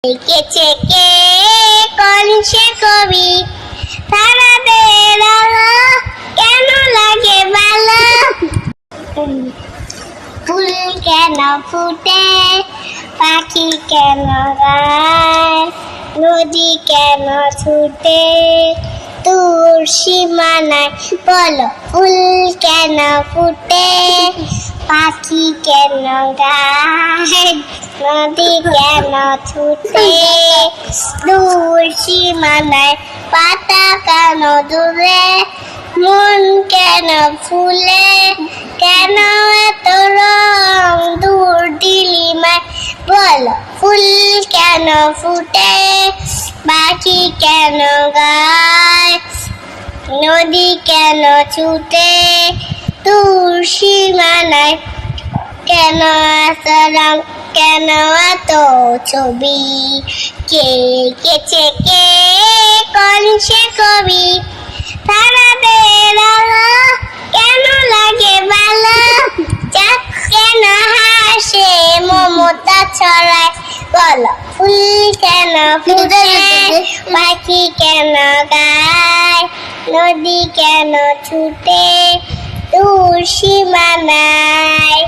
লিখেছে কে কোন সে কবি? তারাদের আলো কেন লাগে ভালো? ফুল কেন ফুটে, পাখি কেন গায়, নদী কেন ছুটে তোর সীমানায়? বলো ফুল কেন ফুটে, পাখি কেন গায়, নদী কেন ছুটে দূর সীমানায়? পাতা কেন দুলে, মন কেন ফুলে, কেন এত রং দূর দিলিমায়? বলো ফুল কেন ফুটে, পাখি কেন গায়, নদী কেন ছুটে দূর সীমানায়? কেন এত রং, কেন এত ছবি? কে এঁকেছে কে কোন সে কবি? তারাদের আলো কেন লাগে ভালো? চাঁদ কেন হাসে, মমতা ছড়ায়? বলো ফুল কেন ফুটে, পাখি কেন গায়, নদী কেন ছুটে দূর সীমানায়?